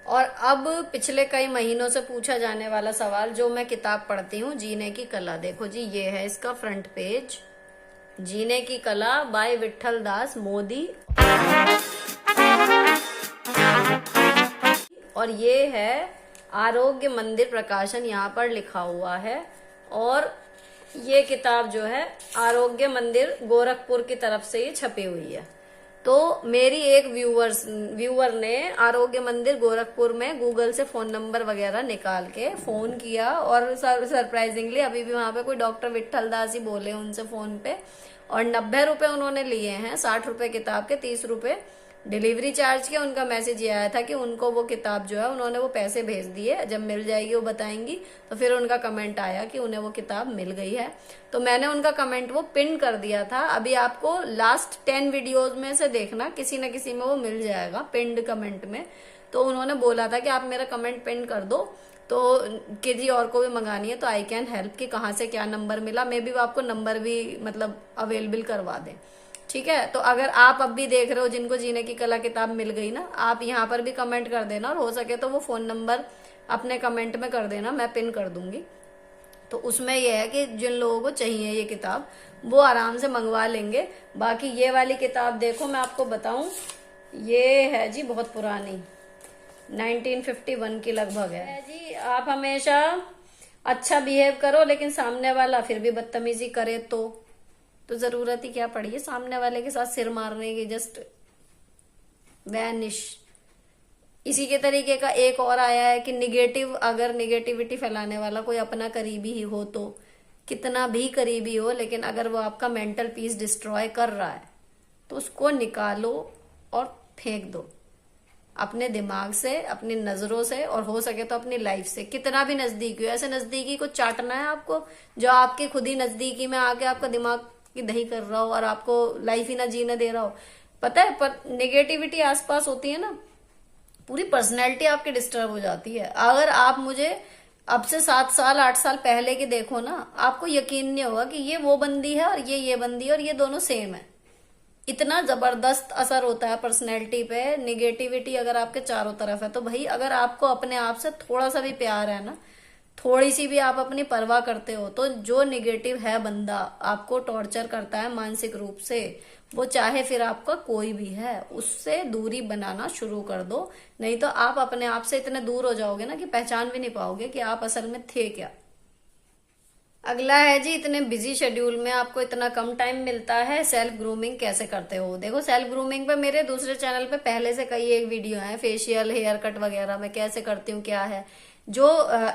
और अब पिछले कई महीनों से पूछा जाने वाला सवाल, जो मैं किताब पढ़ती हूँ, जीने की कला। देखो जी, ये है इसका फ्रंट पेज, जीने की कला बाय विट्ठल दास मोदी। और ये है आरोग्य मंदिर प्रकाशन, यहाँ पर लिखा हुआ है। और ये किताब जो है आरोग्य मंदिर गोरखपुर की तरफ से ये छपी हुई है। तो मेरी एक व्यूअर ने आरोग्य मंदिर गोरखपुर में गूगल से फोन नंबर वगैरह निकाल के फोन किया, और सरप्राइजिंगली अभी भी वहां पे कोई डॉक्टर विट्ठल दास ही बोले उनसे फोन पे। और 90 रुपए उन्होंने लिए हैं, 60 रुपए किताब के, 30 रुपए डिलीवरी चार्ज के। उनका मैसेज ये आया था कि उनको वो किताब जो है, उन्होंने वो पैसे भेज दिए, जब मिल जाएगी वो बताएंगी। तो फिर उनका कमेंट आया कि उन्हें वो किताब मिल गई है। तो मैंने उनका कमेंट वो पिन कर दिया था। अभी आपको लास्ट 10 वीडियोज में से देखना, किसी न किसी में वो मिल जाएगा पिंड कमेंट में। तो उन्होंने बोला था कि आप मेरा कमेंट पिन कर दो, तो किसी और को भी मंगानी है तो आई कैन हेल्प, कि कहाँ से क्या नंबर मिला। मे बी वो आपको नंबर भी मतलब अवेलेबल करवा दें। ठीक है, तो अगर आप अब भी देख रहे हो जिनको जीने की कला किताब मिल गई ना, आप यहाँ पर भी कमेंट कर देना, और हो सके तो वो फोन नंबर अपने कमेंट में कर देना, मैं पिन कर दूंगी। तो उसमें यह है कि जिन लोगों को चाहिए ये किताब, वो आराम से मंगवा लेंगे। बाकी ये वाली किताब देखो, मैं आपको बताऊं, ये है जी बहुत पुरानी, 1951 की लगभग है जी। आप हमेशा अच्छा बिहेव करो, लेकिन सामने वाला फिर भी बदतमीजी करे तो जरूरत ही क्या पड़ी है सामने वाले के साथ सिर मारने की। Just vanish. इसी के तरीके का एक और आया है कि अगर निगेटिविटी फैलाने वाला कोई अपना करीबी ही हो, तो कितना भी करीबी हो, लेकिन अगर वो आपका मेंटल पीस डिस्ट्रॉय कर रहा है तो उसको निकालो और फेंक दो, अपने दिमाग से, अपनी नजरों से, और हो सके तो अपनी लाइफ से। कितना भी नजदीकी हो, ऐसे नजदीकी को चाटना है आपको जो आपके खुद ही नजदीकी में आके आपका दिमाग की दही कर रहा हो और आपको लाइफ ही ना जीने दे रहा हो। पता है, पर नेगेटिविटी आसपास होती है ना, पूरी पर्सनैलिटी आपकी डिस्टर्ब हो जाती है। अगर आप मुझे अब से 7 साल 8 साल पहले की देखो ना, आपको यकीन नहीं होगा कि ये वो बंदी है और ये बंदी है और ये दोनों सेम है। इतना जबरदस्त असर होता है पर्सनैलिटी पे निगेटिविटी अगर आपके चारों तरफ है। तो भाई, अगर आपको अपने आप से थोड़ा सा भी प्यार है ना, थोड़ी सी भी आप अपनी परवाह करते हो, तो जो निगेटिव है बंदा, आपको टॉर्चर करता है मानसिक रूप से, वो चाहे फिर आपका कोई भी है, उससे दूरी बनाना शुरू कर दो। नहीं तो आप अपने आप से इतने दूर हो जाओगे ना कि पहचान भी नहीं पाओगे कि आप असल में थे क्या। अगला है जी, इतने बिजी शेड्यूल में आपको इतना कम टाइम मिलता है, सेल्फ ग्रूमिंग कैसे करते हो। देखो, सेल्फ ग्रूमिंग पे मेरे दूसरे चैनल पे पहले से कई एक वीडियो है, फेशियल, हेयर कट वगैरह मैं कैसे करती हूँ, क्या है। जो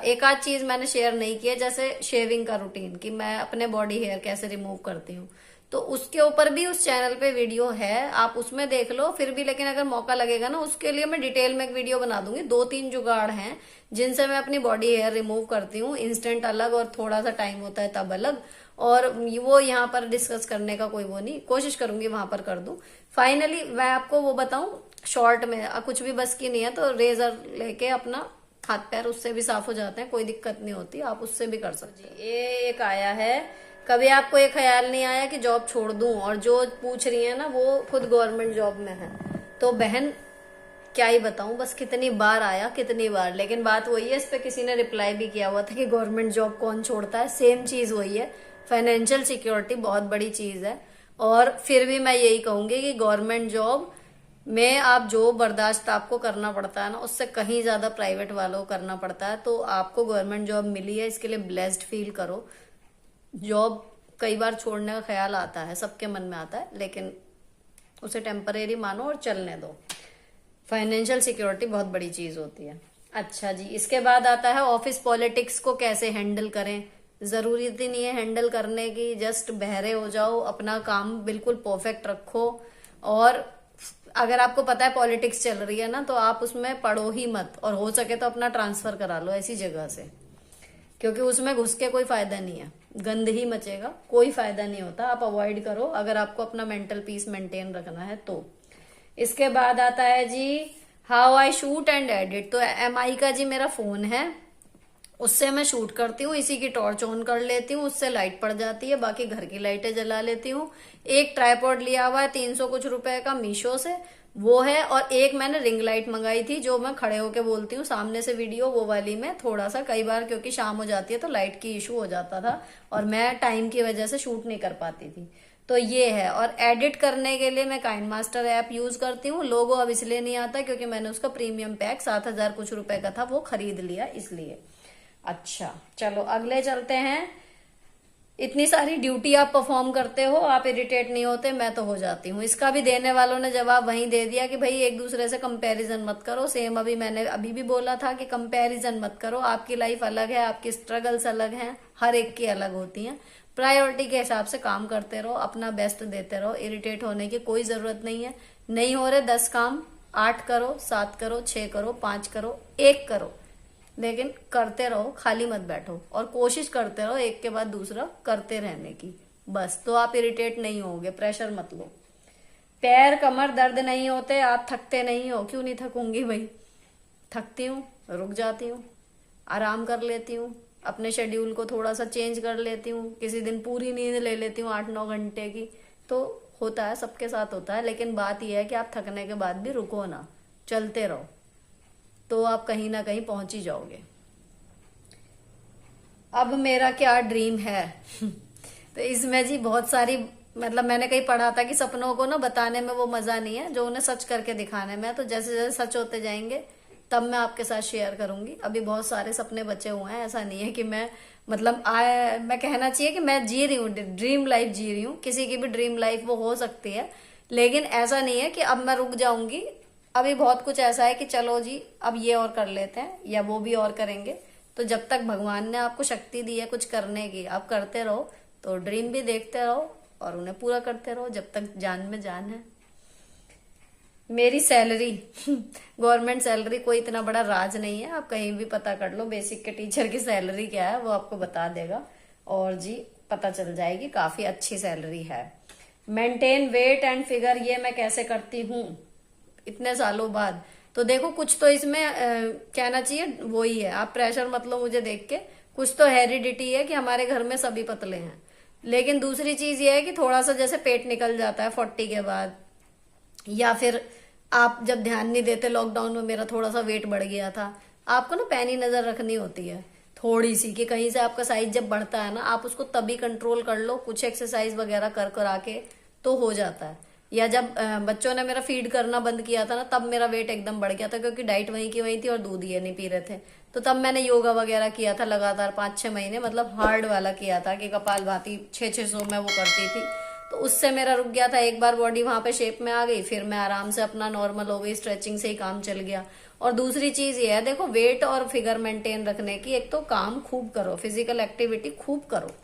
एक आध चीज मैंने शेयर नहीं किया, जैसे शेविंग का रूटीन, कि मैं अपने बॉडी हेयर कैसे रिमूव करती हूँ, तो उसके ऊपर भी उस चैनल पे वीडियो है, आप उसमें देख लो। फिर भी लेकिन अगर मौका लगेगा ना, उसके लिए मैं डिटेल में एक वीडियो बना दूंगी। 2-3 जुगाड़ हैं जिनसे मैं अपनी बॉडी हेयर रिमूव करती हूँ, इंस्टेंट अलग और थोड़ा सा टाइम होता है तब अलग। और वो यहाँ पर डिस्कस करने का कोई वो नहीं, कोशिश करूंगी वहां पर कर दूं। फाइनली मैं आपको वो बताऊं शॉर्ट में, कुछ भी बस की नहीं है तो रेजर लेके अपना हाथ पैर उससे भी साफ हो जाते हैं, कोई दिक्कत नहीं होती, आप उससे भी कर सकते हैं। ये एक आया है, कभी आपको ये ख्याल नहीं आया कि जॉब छोड़ दूं, और जो पूछ रही है ना वो खुद गवर्नमेंट जॉब में है। तो बहन, क्या ही बताऊं, बस कितनी बार आया, कितनी बार। लेकिन बात वही है, इस पे किसी ने रिप्लाई भी किया हुआ था कि गवर्नमेंट जॉब कौन छोड़ता है। सेम चीज वही है, फाइनेंशियल सिक्योरिटी बहुत बड़ी चीज है। और फिर भी मैं यही कहूंगी कि गवर्नमेंट जॉब में आप जो बर्दाश्त आपको करना पड़ता है ना, उससे कहीं ज्यादा प्राइवेट वालों को करना पड़ता है। तो आपको गवर्नमेंट जॉब मिली है, इसके लिए ब्लेस्ड फील करो। जॉब कई बार छोड़ने का ख्याल आता है, सबके मन में आता है, लेकिन उसे टेम्परेरी मानो और चलने दो। फाइनेंशियल सिक्योरिटी बहुत बड़ी चीज होती है। अच्छा जी, इसके बाद आता है ऑफिस पॉलिटिक्स को कैसे हैंडल करें। जरूरी नहीं है हैंडल करने की, जस्ट बहरे हो जाओ, अपना काम बिल्कुल परफेक्ट रखो। और अगर आपको पता है पॉलिटिक्स चल रही है ना, तो आप उसमें पढ़ो ही मत, और हो सके तो अपना ट्रांसफर करा लो ऐसी जगह से, क्योंकि उसमें घुस के कोई फायदा नहीं है, गंद ही मचेगा, कोई फायदा नहीं होता। आप अवॉइड करो अगर आपको अपना मेंटल पीस मेंटेन रखना है तो। इसके बाद आता है जी how I shoot and edit. तो MI का जी मेरा फोन है, उससे मैं शूट करती हूँ, इसी की टॉर्च ऑन कर लेती हूँ, उससे लाइट पड़ जाती है, बाकी घर की लाइटें जला लेती हूँ। एक ट्राइपॉड लिया हुआ है 300 कुछ रुपए का मीशो से, वो है। और एक मैंने रिंग लाइट मंगाई थी जो मैं खड़े होके बोलती हूँ, सामने से वीडियो, वो वाली में थोड़ा सा कई बार क्योंकि शाम हो जाती है तो लाइट की इशू हो जाता था और मैं टाइम की वजह से शूट नहीं कर पाती थी। तो ये है। और एडिट करने के लिए मैं काइंड मास्टर ऐप यूज करती हूँ। लोगो अब इसलिए नहीं आता क्योंकि मैंने उसका प्रीमियम पैक 7,000 कुछ रुपए का था वो खरीद लिया इसलिए। अच्छा चलो अगले चलते हैं। इतनी सारी ड्यूटी आप परफॉर्म करते हो, आप इरिटेट नहीं होते? मैं तो हो जाती हूँ। इसका भी देने वालों ने जवाब वहीं दे दिया कि भाई एक दूसरे से कंपैरिजन मत करो। सेम अभी मैंने अभी भी बोला था कि कंपैरिजन मत करो। आपकी लाइफ अलग है, आपकी स्ट्रगल्स अलग हैं, हर एक की अलग होती हैं। प्रायोरिटी के हिसाब से काम करते रहो, अपना बेस्ट देते रहो। इरिटेट होने की कोई जरूरत नहीं है। नहीं हो रहे 10 काम, 8 करो, 7 करो, 6 करो, 5 करो, 1 करो, लेकिन करते रहो, खाली मत बैठो। और कोशिश करते रहो एक के बाद दूसरा करते रहने की, बस। तो आप इरिटेट नहीं होगे, प्रेशर मत लो। पैर कमर दर्द नहीं होते? आप थकते नहीं हो? क्यों नहीं थकूंगी भाई, थकती हूँ, रुक जाती हूँ, आराम कर लेती हूँ, अपने शेड्यूल को थोड़ा सा चेंज कर लेती हूँ, किसी दिन पूरी नींद ले लेती हूँ 8-9 घंटे की। तो होता है, सबके साथ होता है। लेकिन बात यह है कि आप थकने के बाद भी रुको ना, चलते रहो, तो आप कहीं ना कहीं पहुंच ही जाओगे। अब मेरा क्या ड्रीम है तो इसमें जी बहुत सारी, मतलब मैंने कहीं पढ़ा था कि सपनों को ना बताने में वो मजा नहीं है जो उन्हें सच करके दिखाने में। तो जैसे जैसे सच होते जाएंगे तब मैं आपके साथ शेयर करूंगी। अभी बहुत सारे सपने बचे हुए हैं। ऐसा नहीं है कि मैं, मतलब मैं कहना चाहिए कि मैं जी रही हूँ, ड्रीम लाइफ जी रही हूँ। किसी की भी ड्रीम लाइफ वो हो सकती है, लेकिन ऐसा नहीं है कि अब मैं रुक जाऊंगी। अभी बहुत कुछ ऐसा है कि चलो जी अब ये और कर लेते हैं या वो भी और करेंगे। तो जब तक भगवान ने आपको शक्ति दी है कुछ करने की, आप करते रहो। तो ड्रीम भी देखते रहो और उन्हें पूरा करते रहो जब तक जान में जान है। मेरी सैलरी गवर्नमेंट सैलरी कोई इतना बड़ा राज नहीं है। आप कहीं भी पता कर लो बेसिक के टीचर की सैलरी क्या है, वो आपको बता देगा और जी पता चल जाएगी। काफी अच्छी सैलरी है। मेंटेन वेट एंड फिगर, ये मैं कैसे करती हूँ इतने सालों बाद? तो देखो कुछ तो इसमें कहना चाहिए वो ही है। आप प्रेशर मत लो मुझे देख के। कुछ तो हेरिडिटी है कि हमारे घर में सभी पतले हैं। लेकिन दूसरी चीज ये है कि थोड़ा सा जैसे पेट निकल जाता है 40 के बाद, या फिर आप जब ध्यान नहीं देते। लॉकडाउन में मेरा थोड़ा सा वेट बढ़ गया था। आपको ना पैनी नजर रखनी होती है थोड़ी सी, कि कहीं से आपका साइज जब बढ़ता है ना, आप उसको तभी कंट्रोल कर लो कुछ एक्सरसाइज वगैरह कर कर आके, तो हो जाता है। या जब बच्चों ने मेरा फीड करना बंद किया था ना, तब मेरा वेट एकदम बढ़ गया था क्योंकि डाइट वहीं की वहीं थी और दूध ये नहीं पी रहे थे। तो तब मैंने योगा वगैरह किया था लगातार 5-6 महीने, मतलब हार्ड वाला किया था कि कपालभाति 600-600 में वो करती थी। तो उससे मेरा रुक गया था। एक बार बॉडी वहां पे शेप में आ गई, फिर मैं आराम से अपना नॉर्मल हो गई, स्ट्रेचिंग से ही काम चल गया। और दूसरी चीज ये है, देखो वेट और फिगर मेंटेन रखने की, एक तो काम खूब करो, फिजिकल एक्टिविटी खूब करो।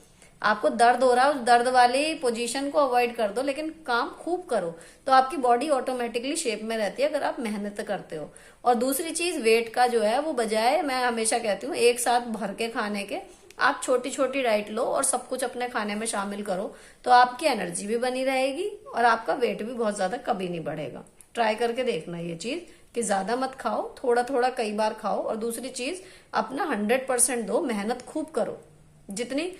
आपको दर्द हो रहा है, उस दर्द वाली पोजीशन को अवॉइड कर दो, लेकिन काम खूब करो। तो आपकी बॉडी ऑटोमेटिकली शेप में रहती है अगर आप मेहनत करते हो। और दूसरी चीज वेट का जो है वो, बजाय, मैं हमेशा कहती हूँ एक साथ भर के खाने के, आप छोटी छोटी डाइट लो और सब कुछ अपने खाने में शामिल करो। तो आपकी एनर्जी भी बनी रहेगी और आपका वेट भी बहुत ज्यादा कभी नहीं बढ़ेगा। ट्राई करके देखना ये चीज कि ज्यादा मत खाओ, थोड़ा थोड़ा कई बार खाओ। और दूसरी चीज, अपना 100% दो, मेहनत खूब करो। जितनी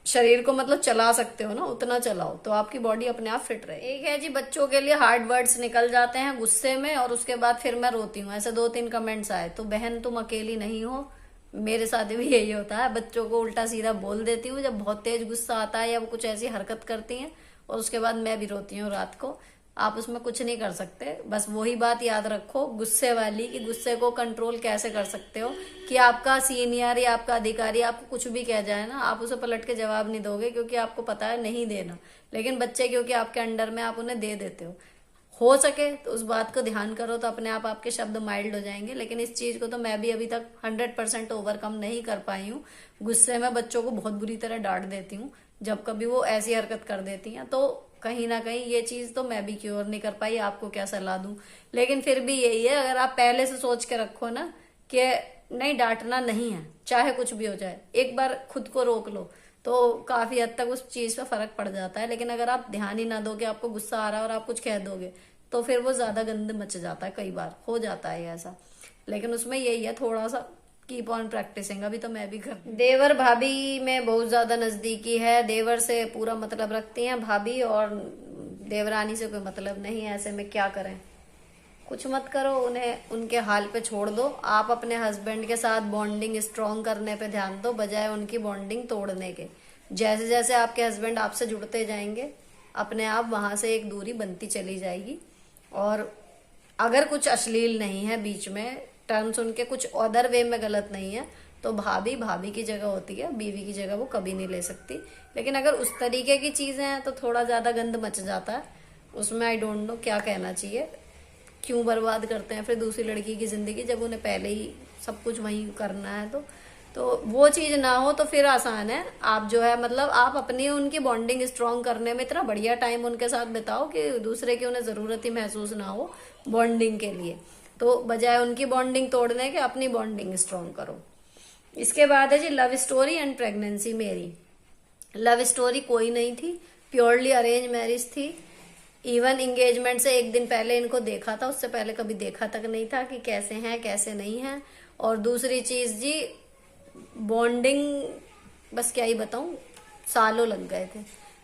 शरीर को मतलब चला सकते हो ना उतना चलाओ, तो आपकी बॉडी अपने आप फिट रहे। एक है जी बच्चों के लिए हार्ड वर्ड्स निकल जाते हैं गुस्से में और उसके बाद फिर मैं रोती हूँ। ऐसे 2-3 कमेंट्स आए। तो बहन तुम अकेली नहीं हो, मेरे साथ भी यही होता है। बच्चों को उल्टा सीधा बोल देती हूँ जब बहुत तेज गुस्सा आता है या वो कुछ ऐसी हरकत करती हैं, और उसके बाद मैं भी रोती हूँ रात को। आप उसमें कुछ नहीं कर सकते। बस वही बात याद रखो गुस्से वाली, कि गुस्से को कंट्रोल कैसे कर सकते हो। कि आपका सीनियर या आपका अधिकारी आपको कुछ भी कह जाए ना, आप उसे पलट के जवाब नहीं दोगे क्योंकि आपको पता है नहीं देना। लेकिन बच्चे क्योंकि आपके अंडर में, आप उन्हें दे देते हो सके तो उस बात को ध्यान करो, तो अपने आप आपके शब्द माइल्ड हो जाएंगे। लेकिन इस चीज को तो मैं भी अभी तक 100% ओवरकम नहीं कर पाई हूँ। गुस्से में बच्चों को बहुत बुरी तरह डांट देती हूँ जब कभी वो ऐसी हरकत कर देती हैं। तो कहीं ना कहीं ये चीज तो मैं भी क्योर नहीं कर पाई। आपको क्या सलाह दूं? लेकिन फिर भी यही है, अगर आप पहले से सोच के रखो ना कि नहीं, डांटना नहीं है चाहे कुछ भी हो जाए, एक बार खुद को रोक लो, तो काफी हद तक उस चीज पे फर्क पड़ जाता है। लेकिन अगर आप ध्यान ही ना दोगे, आपको गुस्सा आ रहा है और आप कुछ कह दोगे, तो फिर वो ज्यादा गंद मच जाता है। कई बार हो जाता है ऐसा। लेकिन उसमें यही है, थोड़ा सा कीप ऑन प्रैक्टिसिंग। अभी तो मैं भी कर। देवर भाभी में बहुत ज्यादा नजदीकी है। देवर से पूरा मतलब रखती हैं भाभी और देवरानी से कोई मतलब नहीं है। ऐसे में क्या करें? कुछ मत करो, उन्हें उनके हाल पे छोड़ दो। आप अपने हस्बैंड के साथ बॉन्डिंग स्ट्रॉन्ग करने पे ध्यान दो, बजाय उनकी बॉन्डिंग तोड़ने के। जैसे जैसे आपके हस्बैंड आपसे जुड़ते जाएंगे, अपने आप वहां से एक दूरी बनती चली जाएगी। और अगर कुछ अश्लील नहीं है बीच में, टर्म्स उनके कुछ अदर वे में गलत नहीं है, तो भाभी भाभी की जगह होती है, बीवी की जगह वो कभी नहीं ले सकती। लेकिन अगर उस तरीके की चीजें हैं तो थोड़ा ज्यादा गंद मच जाता है उसमें। आई डोंट नो क्या कहना चाहिए। क्यों बर्बाद करते हैं फिर दूसरी लड़की की जिंदगी, जब उन्हें पहले ही सब कुछ वहीं करना है। तो वो चीज ना हो तो फिर आसान है। आप जो है मतलब आप अपनी उनकी बॉन्डिंग स्ट्रांग करने में इतना बढ़िया टाइम उनके साथ बिताओ कि दूसरे की उन्हें जरूरत ही महसूस ना हो बॉन्डिंग के लिए। तो बजाय उनकी बॉन्डिंग तोड़ने के अपनी बॉन्डिंग स्ट्रांग करो। इसके बाद है जी लव स्टोरी एंड प्रेगनेंसी। मेरी लव स्टोरी कोई नहीं थी, प्योरली अरेंज मैरिज थी। इवन एंगेजमेंट से एक दिन पहले इनको देखा था, उससे पहले कभी देखा तक नहीं था कि कैसे हैं कैसे नहीं हैं। और दूसरी चीज जी, बॉन्डिंग बस क्या ही बताऊं, सालों लग गए थे।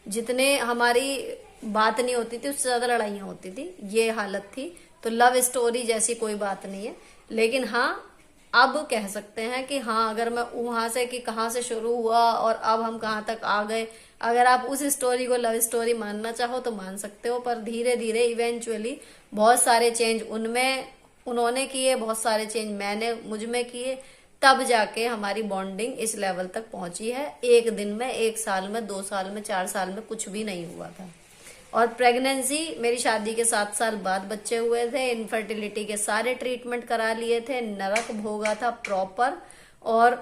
जितने हमारी बात नहीं होती थी उससे ज्यादा लड़ाइयां होती थी, ये हालत थी। तो लव स्टोरी जैसी कोई बात नहीं है। लेकिन हाँ, अब कह सकते हैं कि हाँ, अगर मैं वहां से कि कहाँ से शुरू हुआ और अब हम कहाँ तक आ गए, अगर आप उस स्टोरी को लव स्टोरी मानना चाहो तो मान सकते हो। पर धीरे धीरे इवेंचुअली बहुत सारे चेंज उन्होंने किए, बहुत सारे चेंज मैंने मुझ में किए, तब जाके हमारी बॉन्डिंग इस लेवल तक पहुंची है। एक दिन में, एक साल में, 2 साल में, 4 साल में कुछ भी नहीं हुआ था। और प्रेगनेंसी, मेरी शादी के 7 साल बाद बच्चे हुए थे। इनफर्टिलिटी के सारे ट्रीटमेंट करा लिए थे, नरक भोगा था प्रॉपर। और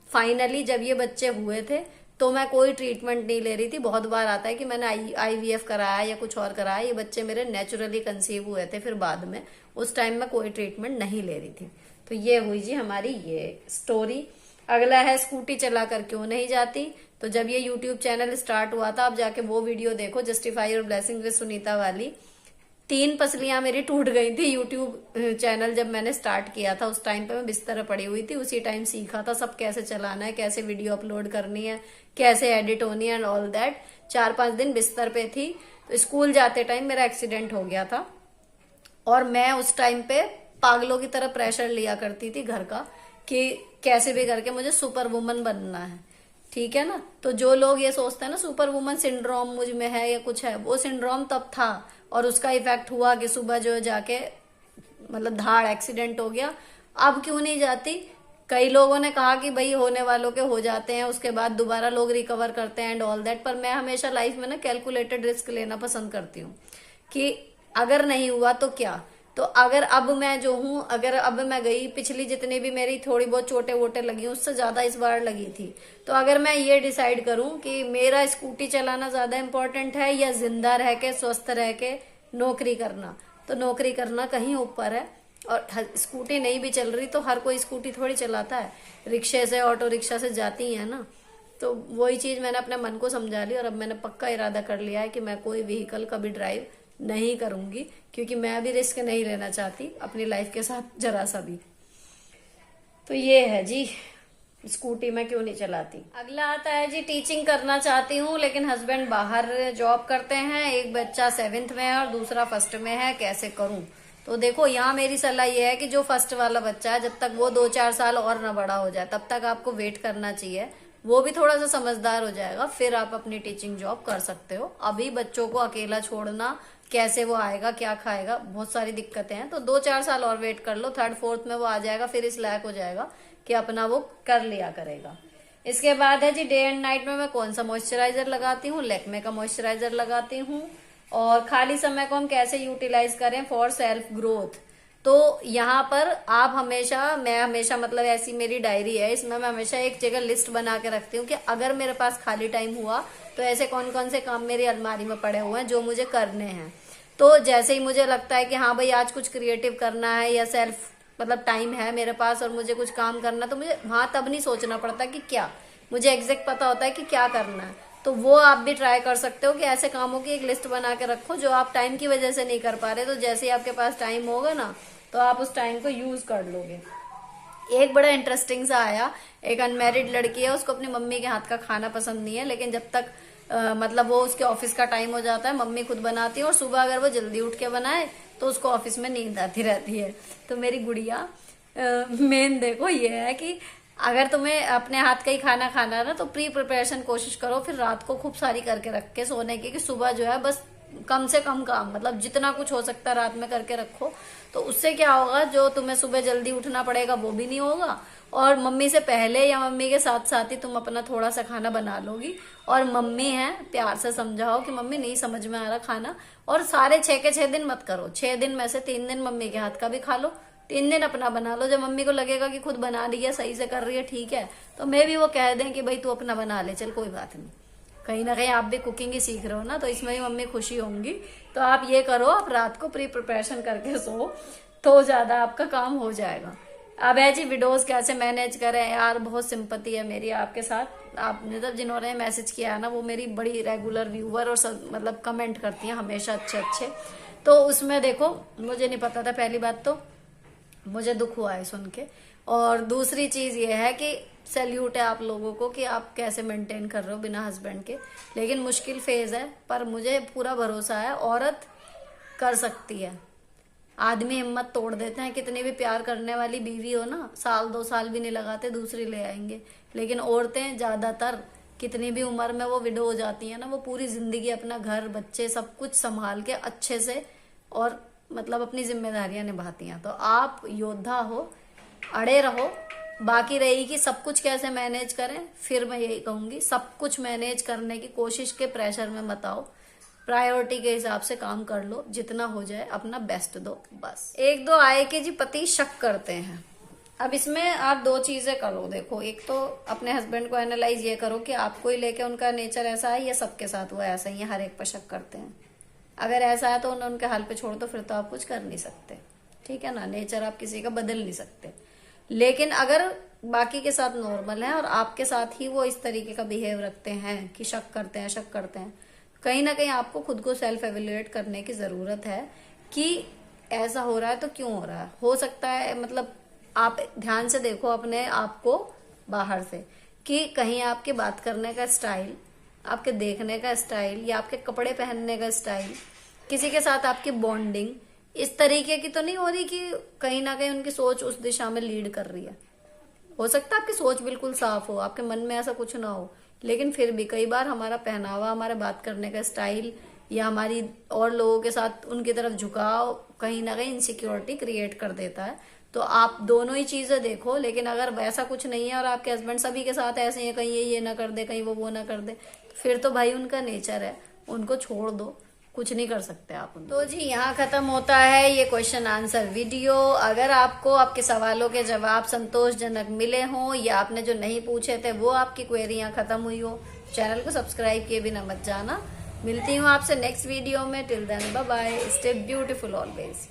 फाइनली जब ये बच्चे हुए थे तो मैं कोई ट्रीटमेंट नहीं ले रही थी। बहुत बार आता है कि मैंने IVF कराया या कुछ और कराया, ये बच्चे मेरे नेचुरली कंसीव हुए थे फिर बाद में। उस टाइम मैं कोई ट्रीटमेंट नहीं ले रही थी। तो ये हुई जी हमारी ये स्टोरी। अगला है स्कूटी चलाकर क्यों नहीं जाती। तो जब ये YouTube चैनल स्टार्ट हुआ था, आप जाके वो वीडियो देखो, justify your blessing with Sunita वाली। 3 पसलियां मेरी टूट गई थी। YouTube चैनल जब मैंने स्टार्ट किया था उस टाइम पे मैं बिस्तर पर पड़ी हुई थी, उसी टाइम सीखा था सब कैसे चलाना है, कैसे वीडियो अपलोड करनी है, कैसे एडिट होनी है एंड ऑल दैट। 4-5 दिन बिस्तर पे थी। तो स्कूल जाते टाइम मेरा एक्सीडेंट हो गया था और मैं उस टाइम पे पागलों की तरह प्रेशर लिया करती थी घर का कि कैसे भी करके मुझे सुपर वुमन बनना है, ठीक है ना। तो जो लोग ये सोचते हैं ना सुपर वुमन सिंड्रोम मुझ में है या कुछ है, वो सिंड्रोम तब था और उसका इफेक्ट हुआ कि सुबह जो जाके मतलब धाड़ एक्सीडेंट हो गया। अब क्यों नहीं जाती। कई लोगों ने कहा कि भाई होने वालों के हो जाते हैं, उसके बाद दोबारा लोग रिकवर करते हैं एंड ऑल दैट। पर मैं हमेशा लाइफ में ना कैलकुलेटेड रिस्क लेना पसंद करती हूँ कि अगर नहीं हुआ तो क्या। तो अगर अब मैं जो हूँ, अगर अब मैं गई, पिछली जितनी भी मेरी थोड़ी बहुत चोटें वोटें लगी उससे ज्यादा इस बार लगी थी। तो अगर मैं ये डिसाइड करूं कि मेरा स्कूटी चलाना ज्यादा इम्पोर्टेंट है या जिंदा रह के स्वस्थ रह के नौकरी करना, तो नौकरी करना कहीं ऊपर है। और स्कूटी नहीं भी चल रही तो हर कोई स्कूटी थोड़ी चलाता है, रिक्शे से ऑटो रिक्शा से जाती है ना। तो वही चीज मैंने अपने मन को समझा ली और अब मैंने पक्का इरादा कर लिया है कि मैं कोई व्हीकल कभी ड्राइव नहीं करूंगी, क्योंकि मैं अभी रिस्क नहीं लेना चाहती अपनी लाइफ के साथ जरा सा भी। तो ये है जी स्कूटी मैं क्यों नहीं चलाती। अगला आता है जी टीचिंग करना चाहती हूँ लेकिन हस्बैंड बाहर जॉब करते हैं, एक बच्चा 7th में है और दूसरा 1st में है, कैसे करूं। तो देखो यहाँ मेरी सलाह ये है कि जो 1st वाला बच्चा है जब तक वो 2-4 साल और ना बड़ा हो जाए तब तक आपको वेट करना चाहिए। वो भी थोड़ा सा समझदार हो जाएगा फिर आप अपनी टीचिंग जॉब कर सकते हो। अभी बच्चों को अकेला छोड़ना, कैसे वो आएगा, क्या खाएगा, बहुत सारी दिक्कतें हैं। तो 2-4 साल और वेट कर लो, 3rd 4th में वो आ जाएगा, फिर इस लायक हो जाएगा कि अपना वो कर लिया करेगा। इसके बाद है जी डे एंड नाइट में मैं कौन सा मॉइस्चराइजर लगाती हूँ। लैक्मे का मॉइस्चराइजर लगाती हूँ। और खाली समय को हम कैसे यूटिलाइज करें फॉर सेल्फ ग्रोथ। तो यहाँ पर आप हमेशा, मैं हमेशा मतलब ऐसी मेरी डायरी है, इसमें मैं हमेशा एक जगह लिस्ट बना के रखती हूँ कि अगर मेरे पास खाली टाइम हुआ तो ऐसे कौन कौन से काम मेरी अलमारी में पड़े हुए हैं जो मुझे करने हैं। तो जैसे ही मुझे लगता है कि हाँ भाई आज कुछ क्रिएटिव करना है या सेल्फ मतलब टाइम है मेरे पास और मुझे कुछ काम करना, तो मुझे वहां तब नहीं सोचना पड़ता कि क्या, मुझे एग्जैक्ट पता होता है कि क्या करना है। तो वो आप भी ट्राई कर सकते हो कि ऐसे कामों की एक लिस्ट बना के रखो जो आप टाइम की वजह से नहीं कर पा रहे। तो जैसे ही आपके पास टाइम होगा ना तो आप उस टाइम को यूज कर लोगे। एक बड़ा इंटरेस्टिंग सा आया, एक अनमैरिड लड़की है, उसको अपनी मम्मी के हाथ का खाना पसंद नहीं है, लेकिन जब तक मतलब वो उसके ऑफिस का टाइम हो जाता है मम्मी खुद बनाती है और सुबह अगर वो जल्दी उठ के बनाए तो उसको ऑफिस में नींद आती रहती है। तो मेरी गुड़िया मेन देखो ये है कि अगर तुम्हें अपने हाथ का ही खाना खाना है ना, तो प्री प्रिपरेशन कोशिश करो, फिर रात को खूब सारी करके रख के सोने की, कि सुबह जो है बस कम से कम काम, मतलब जितना कुछ हो सकता है रात में करके रखो। तो उससे क्या होगा, जो तुम्हें सुबह जल्दी उठना पड़ेगा वो भी नहीं होगा, और मम्मी से पहले या मम्मी के साथ साथ ही तुम अपना थोड़ा सा खाना बना लोगी। और मम्मी है, प्यार से समझाओ कि मम्मी नहीं समझ में आ रहा खाना, और सारे 6 के 6 दिन मत करो, 6 दिन में से 3 दिन मम्मी के हाथ का भी खा लो, 3 दिन अपना बना लो। जब मम्मी को लगेगा कि खुद बना रही है, सही से कर रही है, ठीक है, तो मैं भी वो कह दें कि भाई तू अपना बना ले, चल कोई बात नहीं। कहीं ना कहीं आप भी कुकिंग ही सीख रहे हो ना, तो इसमें भी मम्मी खुशी होंगी। तो आप ये करो, आप रात को प्री प्रिपरेशन करके सो, तो ज्यादा आपका काम हो जाएगा। अब है जी विडोज कैसे मैनेज करें यार, बहुत सिंपैथी है मेरी आपके साथ। आपने तो जिन्होंने मैसेज किया है ना, वो मेरी बड़ी रेगुलर व्यूअर और सब, मतलब कमेंट करती हैं हमेशा अच्छे अच्छे। तो उसमें देखो, मुझे नहीं पता था, पहली बात तो मुझे दुख हुआ है सुन के, और दूसरी चीज ये है कि सैल्यूट है आप लोगों को कि आप कैसे मेंटेन कर रहे हो बिना हस्बैंड के। लेकिन मुश्किल फेज है, पर मुझे पूरा भरोसा है औरत कर सकती है। आदमी हिम्मत तोड़ देते हैं, कितनी भी प्यार करने वाली बीवी हो ना, 1-2 साल भी नहीं लगाते दूसरी ले आएंगे। लेकिन औरतें ज्यादातर कितनी भी उम्र में वो विडो हो जाती है ना, वो पूरी जिंदगी अपना घर बच्चे सब कुछ संभाल के अच्छे से और मतलब अपनी जिम्मेदारियां निभाती हैं। तो आप योद्धा हो, अड़े रहो। बाकी रही कि सब कुछ कैसे मैनेज करें, फिर मैं यही कहूंगी, सब कुछ मैनेज करने की कोशिश के प्रेशर में मत आओ, प्रायोरिटी के हिसाब से काम कर लो, जितना हो जाए अपना बेस्ट दो बस। 1-2 आए कि जी पति शक करते हैं। अब इसमें आप 2 चीजें करो, देखो, एक तो अपने हस्बैंड को एनालाइज ये करो कि आपको ही लेके उनका नेचर ऐसा है या सबके साथ वो ऐसा ही है, हर एक पर शक करते हैं। अगर ऐसा है तो उनके हाल पे छोड़ दो, फिर तो आप कुछ कर नहीं सकते, ठीक है ना, नेचर आप किसी का बदल नहीं सकते। लेकिन अगर बाकी के साथ नॉर्मल है और आपके साथ ही वो इस तरीके का बिहेव रखते हैं कि शक करते हैं, कहीं ना कहीं आपको खुद को सेल्फ एवेल्युएट करने की जरूरत है कि ऐसा हो रहा है तो क्यों हो रहा है। हो सकता है, मतलब आप ध्यान से देखो अपने आप को बाहर से, कि कहीं आपके बात करने का स्टाइल, आपके देखने का स्टाइल, या आपके कपड़े पहनने का स्टाइल, किसी के साथ आपकी बॉन्डिंग इस तरीके की तो नहीं हो रही कि कहीं ना कहीं उनकी सोच उस दिशा में लीड कर रही है। हो सकता है आपकी सोच बिल्कुल साफ हो, आपके मन में ऐसा कुछ ना हो, लेकिन फिर भी कई बार हमारा पहनावा, हमारे बात करने का स्टाइल, या हमारी और लोगों के साथ उनकी तरफ झुकाव कहीं ना कहीं इनसिक्योरिटी क्रिएट कर देता है। तो आप दोनों ही चीजें देखो। लेकिन अगर वैसा कुछ नहीं है और आपके हस्बैंड सभी के साथ ऐसे हैं, कहीं ये ना कर दे, कहीं वो ना कर दे, फिर तो भाई उनका नेचर है, उनको छोड़ दो, कुछ नहीं कर सकते आप उनको। तो जी यहाँ खत्म होता है ये क्वेश्चन आंसर वीडियो। अगर आपको आपके सवालों के जवाब संतोषजनक मिले हों, या आपने जो नहीं पूछे थे वो आपकी क्वेरियां खत्म हुई हो, चैनल को सब्सक्राइब किए बिना मत जाना। मिलती हूँ आपसे नेक्स्ट वीडियो में। Till then bye bye, stay beautiful always.